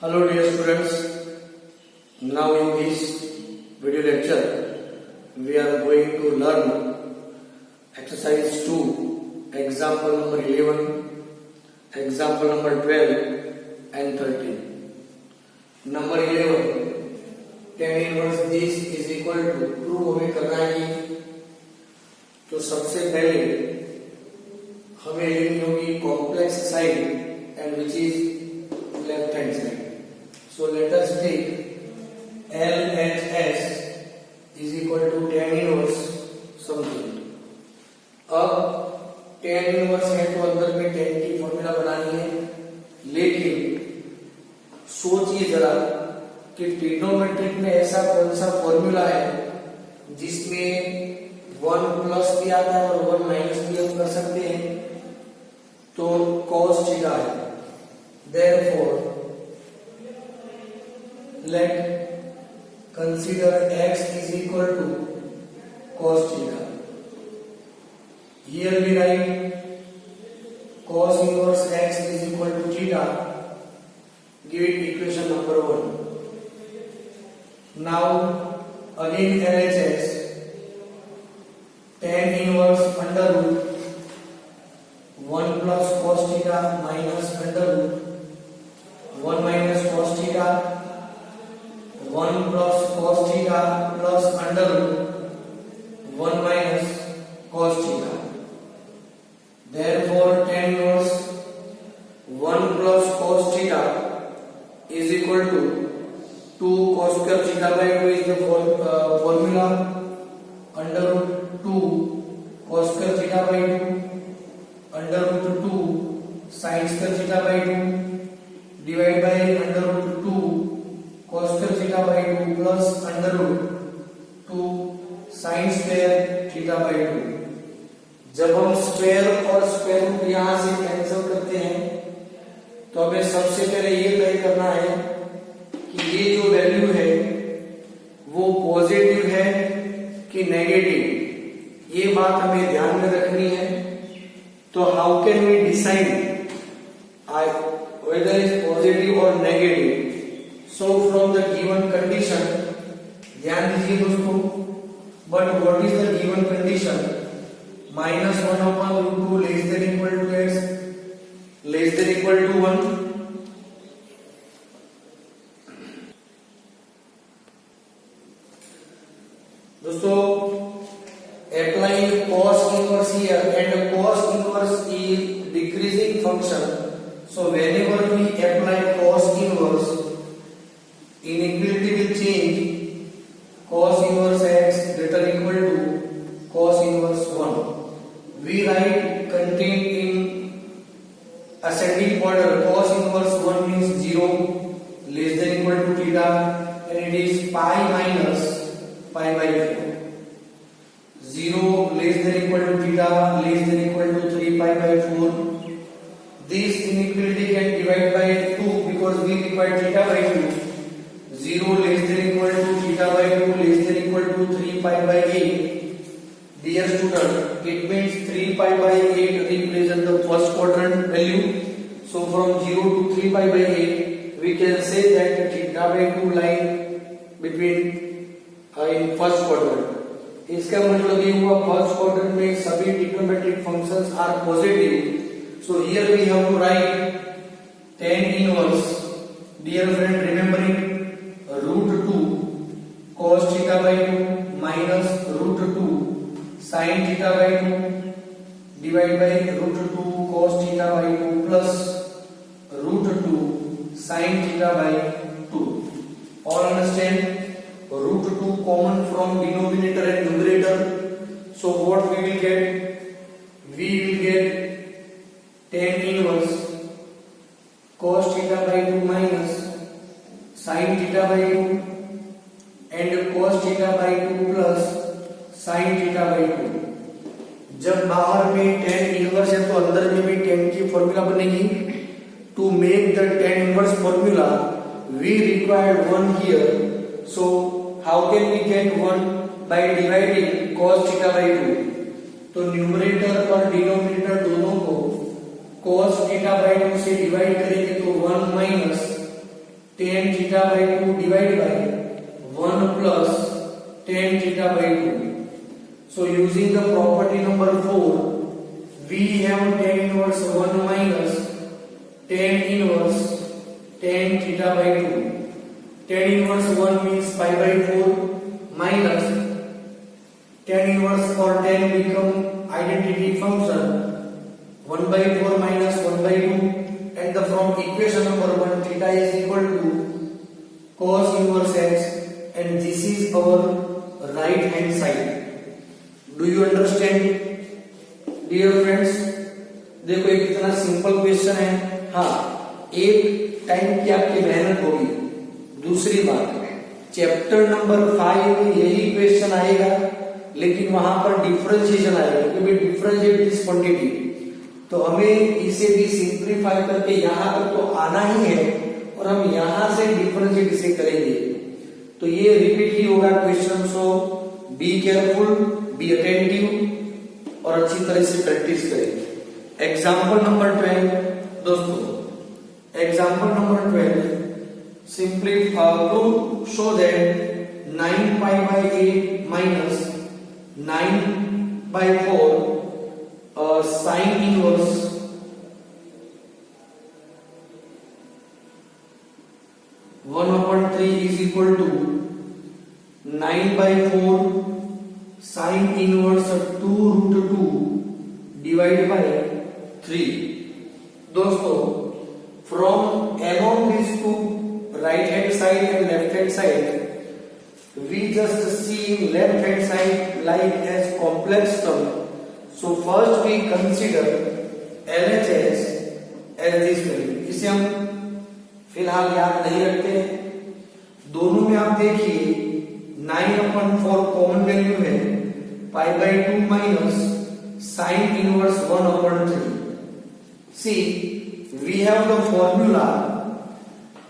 Hello dear students, now in this video lecture we are going to learn exercise 2, example number 11, example number 12 and 13. Number 11, tan inverse this is equal to prove हमें करना है। तो सबसे पहले हमें लेनी होगी complex side and which is left hand side. So let us take LHS is equal to tan inverse something। अब tan inverse है तो अंदर में tan की फॉर्मूला बनानी है, लेकिन सोचिए जरा कि ट्रिग्नोमेट्रिक में ऐसा कौन सा फॉर्मूला है जिसमें 1 प्लस भी आता है और 1 माइनस भी हम कर सकते हैं। तो cos थीटा है, therefore let consider x is equal to cos theta। Here we write cos inverse x is equal to theta, give it equation number 1। Now again LHS, tan inverse under root 1 plus cos theta minus under root 1 minus cos theta 1 plus cos theta plus under root 1 minus cos theta। Therefore tan inverse 1 plus cos theta is equal to 2 cos square theta by 2 is the formula, under root 2 cos square theta by 2 under root 2 sin square theta by 2 divided by under root 2 cos square theta by 2 plus under root 2 sin square theta by 2। जब हम square और square root यहां से cancel करते हैं तो हमें सबसे पहले ये तय करना है कि ये जो वैल्यू है वो पॉजिटिव है कि नेगेटिव, ये बात हमें ध्यान में रखनी है। तो how can we decide whether is positive or negative? So from the given condition, ध्यान दीजिए दोस्तों, but what is the given condition? minus 1 upon root 2 less than equal to x less than equal to 1। दोस्तों applying cos inverse here, and cos inverse is decreasing function, so whenever we apply cos inverse inequality will change, cos inverse x greater equal to cos inverse 1। We write contained in ascending order, cos inverse 1 means 0 less than equal to theta, and it is pi minus pi by 4, 0 less than equal to theta less than equal to 3 pi by 4। This inequality can divide by 2 because we require theta by 2, 0 less than equal to theta by 2 less than equal to 3 pi by 8। Dear student, it means 3 pi by 8 represent the first quadrant value, so from 0 to 3 pi by 8 we can say that theta by 2 lie between in first quadrant। इसका मतलब ये हुआ first quadrant में सभी trigonometric functions are positive, so here we have to write tan inverse, dear friend remembering root 2 cos theta by 2 minus root 2 sin theta by 2 divided by root 2 cos theta by 2 plus root 2 sin theta by 2। All understand? Root 2 common from denominator and numerator, so what we will get? We will get tan inverse cos theta by 2 minus sin theta by 2 and cos theta by 2 plus sin theta by 2। जब बाहर में tan inverse है तो अंदर में भी tan की formula बनेगी। To make the tan inverse formula we require 1 here, so how can we get 1? by dividing cos theta by 2। तो न्यूमरेटर और डिनोमिनेटर दोनों को cos थीटा बाई 2 से डिवाइड करेंगे तो 1 minus tan theta by 2 divided by 1 plus tan theta by 2. So using the property number 4, we have tan inverse 1 minus tan inverse tan theta by 2. Tan inverse 1 means pi by 4 minus tan inverse or tan become identity function 1 by 4 minus 1 by 2, and the from equation number 1 theta is equal to cos inverse x, and this is our right hand side. Do you understand dear friends? देखो ये कितना simple question है. हाँ, एक time की आपकी मेहनत होगी. दूसरी बात, चैप्टर नंबर 5 में यही क्वेश्चन आएगा, लेकिन वहां पर डिफरेंशिएशन आएगा, क्योंकि डिफरेंशिएट दिस क्वांटिटी. तो हमें इसे भी सिंप्लीफाई करके यहां तक तो आना ही है, और हम यहां से डिफरेंशिएट इसे करेंगे. तो ये रिपीट ही होगा question. So be careful, be attentive और अच्छी तरह से प्रैक्टिस करें. एग्जाम्पल नंबर 12 दोस्तों, example number 12 simplify to show that 9 pi by 8 minus 9 by 4 sin inverse (1 upon 3) is equal to 9 by 4 sin inverse 2 root 2 divided by 3. दोस्तों, from among these two, right hand side and left hand side, we just see left hand side like as complex term. So first we consider LHS as this value. इसे हम फिलहाल याद नहीं रखते. दोनों में आप देखिए 9/4 कॉमन वैल्यू है, pi by 2 minus sine inverse 1/3. See, we have the formula,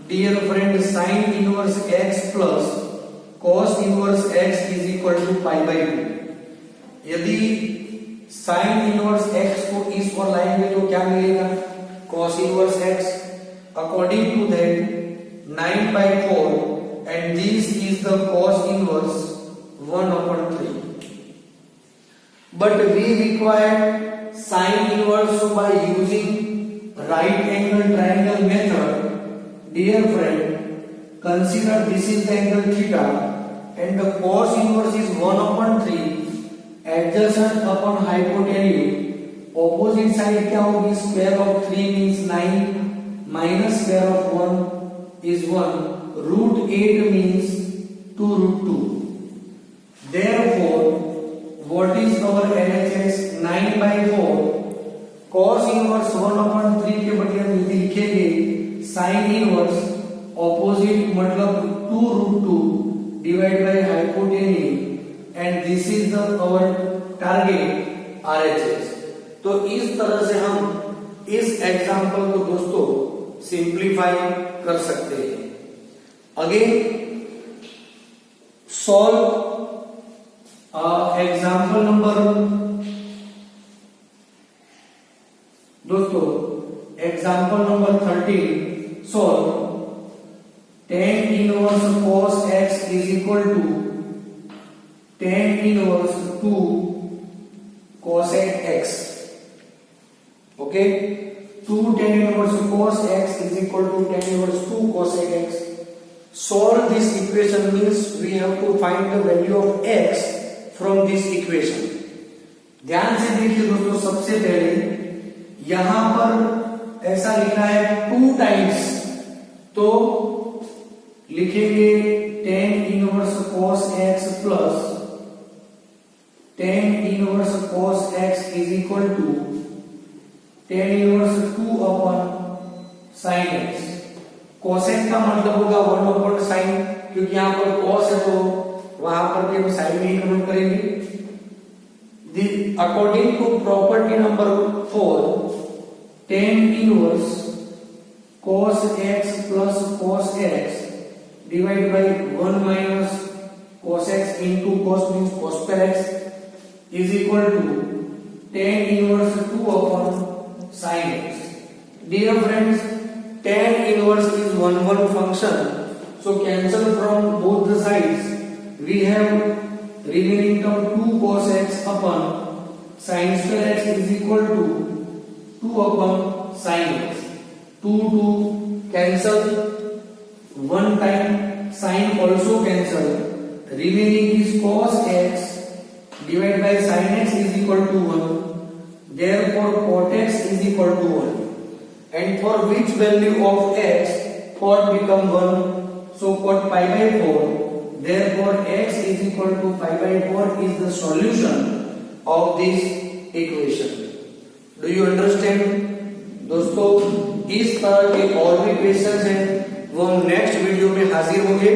dear friend, sin inverse x plus cos inverse x is equal to pi by 2. यदि sin inverse x को इस पर लाएंगे तो क्या मिलेगा? cos inverse x. According to that, 9 by 4, and this is the cos inverse 1/3. But we require sin inverse, so by using right angle triangle method, dear friend, consider this is the angle theta, and the cos inverse is 1/3. Adjacent upon hypotenuse, opposite side क्या होगी? Square of 3 means 9 minus square of 1 is 1. Root 8 means 2 root 2. Therefore, what is our LHS? 9 by 4 cos inverse 1/3 के बदले हम लिखेंगे sin inverse opposite मतलब 2 root 2 divided by hypotenuse, and this is the our target RHS. तो इस तरह से हम इस एग्जाम्पल को दोस्तों सिंप्लीफाई कर सकते हैं. अगेन सॉल्व एग्जाम्पल नंबर, दोस्तों example number 13. Solve tan inverse cos x is equal to tan inverse 2 cosec x. Okay, 2 tan inverse cos x is equal to tan inverse 2 cosec x. Solve this equation means we have to find the value of x from this equation. ध्यान से देखिए दोस्तों, सबसे पहले यहां पर ऐसा लिखा है 2 टाइम्स, तो लिखेंगे tan inverse cos x plus tan inverse cos x is equal to tan inverse 2 upon sin x. cosec का मतलब होगा 1 अपॉन sin, क्योंकि यहां पर cos है तो वहां पर भी हम sin में इंक्रीमेंट करेंगे. According to property number 4, tan inverse cos x plus cos x divided by 1 minus cos x into cos means cos per x is equal to tan inverse 2 upon sin x. Dear friends, tan inverse is 1 function, so cancel from both the sides. We have remaining term 2 cos x upon sin square x is equal to 2 upon sin x. 2 cancel, 1 time sin also cancel, remaining is cos x divided by sin x is equal to 1. Therefore cot x is equal to 1. And for which value of x cot become 1? So cot pi by 4. Therefore x is equal to pi by 4 is the solution of this equation. Do you understand? दोस्तों इस तरह के और भी questions हैं वो हम next video में हाजिर होंगे।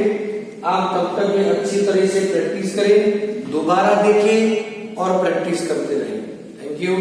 आप तब तक ये अच्छी तरह से प्रैक्टिस करें, दोबारा देखें और प्रैक्टिस करते रहें। Thank you.